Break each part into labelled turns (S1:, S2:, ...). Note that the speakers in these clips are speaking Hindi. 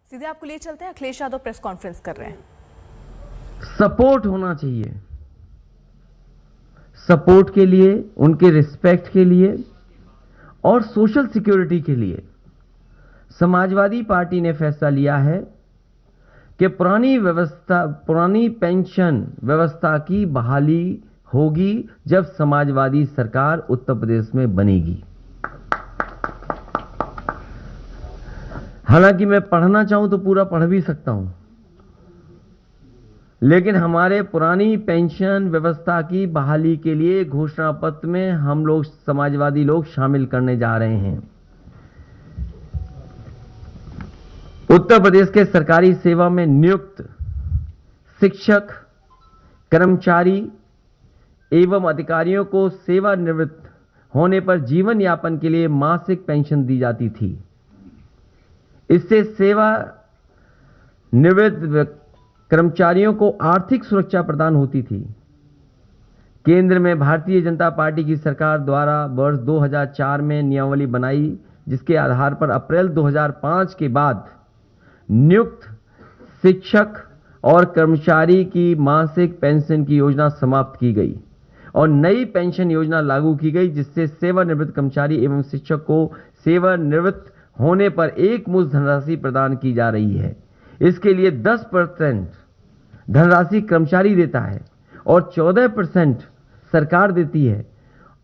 S1: सीधे आपको ले चलते हैं, अखिलेश यादव प्रेस कॉन्फ्रेंस कर रहे हैं।
S2: सपोर्ट होना चाहिए, सपोर्ट के लिए, उनके रिस्पेक्ट के लिए और सोशल सिक्योरिटी के लिए समाजवादी पार्टी ने फैसला लिया है कि पुरानी पेंशन व्यवस्था की बहाली होगी जब समाजवादी सरकार उत्तर प्रदेश में बनेगी। हालांकि मैं पढ़ना चाहूं तो पूरा पढ़ भी सकता हूं, लेकिन हमारे पुरानी पेंशन व्यवस्था की बहाली के लिए घोषणा पत्र में हम लोग समाजवादी लोग शामिल करने जा रहे हैं। उत्तर प्रदेश के सरकारी सेवा में नियुक्त शिक्षक, कर्मचारी एवं अधिकारियों को सेवानिवृत्त होने पर जीवन यापन के लिए मासिक पेंशन दी जाती थी। इससे सेवा निवृत्त कर्मचारियों को आर्थिक सुरक्षा प्रदान होती थी। केंद्र में भारतीय जनता पार्टी की सरकार द्वारा वर्ष 2004 में नियमावली बनाई, जिसके आधार पर अप्रैल 2005 के बाद नियुक्त शिक्षक और कर्मचारी की मासिक पेंशन की योजना समाप्त की गई और नई पेंशन योजना लागू की गई, जिससे सेवानिवृत्त कर्मचारी एवं शिक्षक को सेवानिवृत्त होने पर एक मुश्त धनराशि प्रदान की जा रही है। इसके लिए 10% धनराशि कर्मचारी देता है और 14% सरकार देती है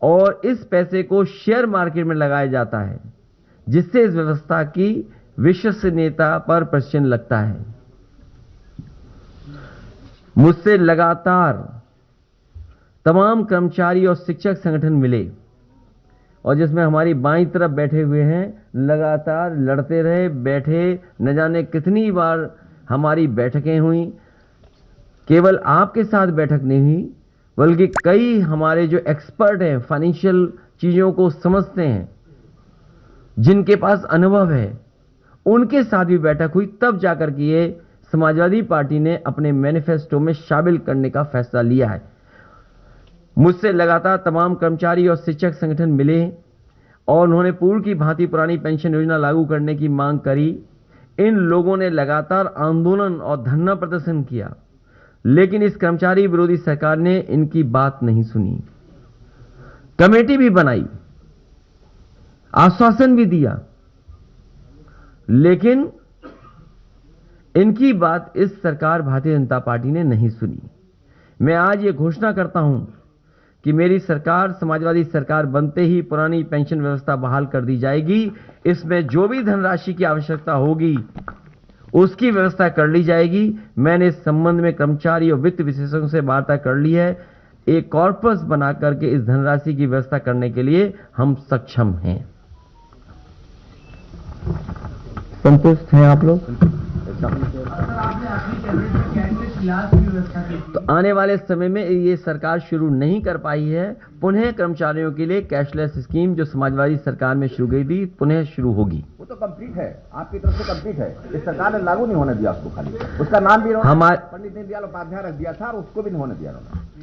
S2: और इस पैसे को शेयर मार्केट में लगाया जाता है, जिससे इस व्यवस्था की विश्वसनीयता पर प्रश्न लगता है। मुझसे लगातार तमाम कर्मचारी और शिक्षक संगठन मिले और जिसमें हमारी बाईं तरफ बैठे हुए हैं, लगातार लड़ते रहे, बैठे, न जाने कितनी बार हमारी बैठकें हुई। केवल आपके साथ बैठक नहीं हुई, बल्कि कई हमारे जो एक्सपर्ट हैं, फाइनेंशियल चीजों को समझते हैं, जिनके पास अनुभव है, उनके साथ भी बैठक हुई। तब जाकर के ये समाजवादी पार्टी ने अपने मैनिफेस्टो में शामिल करने का फैसला लिया है। मुझसे लगातार तमाम कर्मचारी और शिक्षक संगठन मिले और उन्होंने पूर्व की भांति पुरानी पेंशन योजना लागू करने की मांग करी। इन लोगों ने लगातार आंदोलन और धरना प्रदर्शन किया, लेकिन इस कर्मचारी विरोधी सरकार ने इनकी बात नहीं सुनी। कमेटी भी बनाई, आश्वासन भी दिया, लेकिन इनकी बात इस सरकार भारतीय जनता पार्टी ने नहीं सुनी। मैं आज ये घोषणा करता हूं कि मेरी सरकार, समाजवादी सरकार बनते ही पुरानी पेंशन व्यवस्था बहाल कर दी जाएगी। इसमें जो भी धनराशि की आवश्यकता होगी उसकी व्यवस्था कर ली जाएगी। मैंने इस संबंध में कर्मचारी और वित्त विशेषज्ञों से वार्ता कर ली है। एक कॉर्पस बना करके इस धनराशि की व्यवस्था करने के लिए हम सक्षम हैं। संतुष्ट हैं आप लोग? तो आने वाले समय में ये सरकार शुरू नहीं कर पाई है। पुनः कर्मचारियों के लिए कैशलेस स्कीम जो समाजवादी सरकार में शुरू गई थी, पुनः शुरू होगी।
S3: वो तो कंप्लीट है, आपकी तरफ से कंप्लीट है। इस सरकार ने लागू नहीं होने दिया उसको, खाली उसका नाम भी
S2: हमारे
S3: पंडित दीनदयाल उपाध्याय रख दिया था और उसको भी नहीं होने दिया।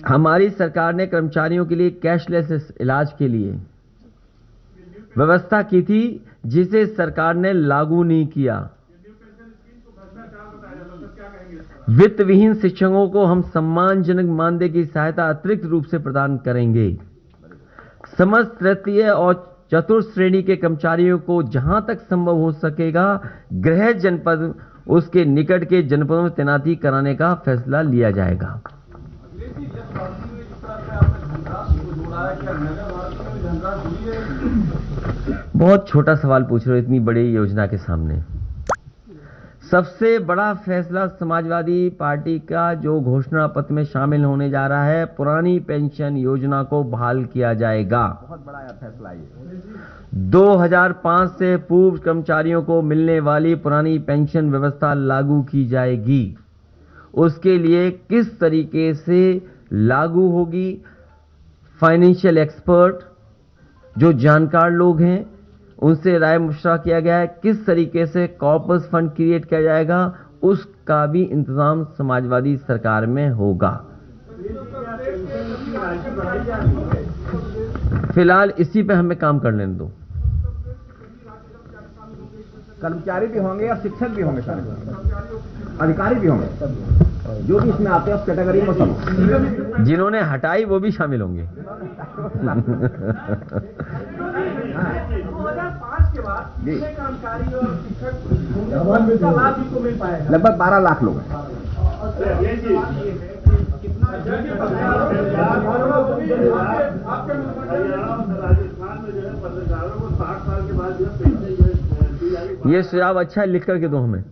S2: हमारी सरकार ने कर्मचारियों के लिए कैशलेस इलाज के लिए व्यवस्था की थी, जिसे सरकार ने लागू नहीं किया। वित्त विहीन शिक्षकों को हम सम्मानजनक मानदेय की सहायता अतिरिक्त रूप से प्रदान करेंगे। समस्त तृतीय और चतुर्थ श्रेणी के कर्मचारियों को जहां तक संभव हो सकेगा गृह जनपद, उसके निकट के जनपदों में तैनाती कराने का फैसला लिया जाएगा। बहुत छोटा सवाल पूछ रहे हो इतनी बड़ी योजना के सामने। सबसे बड़ा फैसला समाजवादी पार्टी का जो घोषणा पत्र में शामिल होने जा रहा है, पुरानी पेंशन योजना को बहाल किया जाएगा।
S3: बहुत बड़ा फैसला ये।
S2: 2005 से पूर्व कर्मचारियों को मिलने वाली पुरानी पेंशन व्यवस्था लागू की जाएगी। उसके लिए किस तरीके से लागू होगी, फाइनेंशियल एक्सपर्ट जो जानकार लोग हैं उनसे राय मशवरा किया गया है। किस तरीके से कॉर्पस फंड क्रिएट किया जाएगा, उसका भी इंतजाम समाजवादी सरकार में होगा। फिलहाल इसी पे हमें काम कर लेने दो।
S3: कर्मचारी भी होंगे और शिक्षक भी होंगे, सारे अधिकारी भी होंगे, जो भी इसमें आते हैं उस कैटेगरी में सब।
S2: जिन्होंने हटाई वो भी शामिल होंगे।
S4: 2005 के बाद
S3: जी।
S4: कितने कर्मचारी और शिक्षक का लाभ इनको मिल पाएगा?
S3: लगभग 12 लाख लोग हैं।
S4: आपके राजस्थान में जो है पत्रकारों को 60 साल के बाद जो है पेंशन दी जाएगी।
S2: ये सुझाव अच्छा है, लिख करके दो हमें।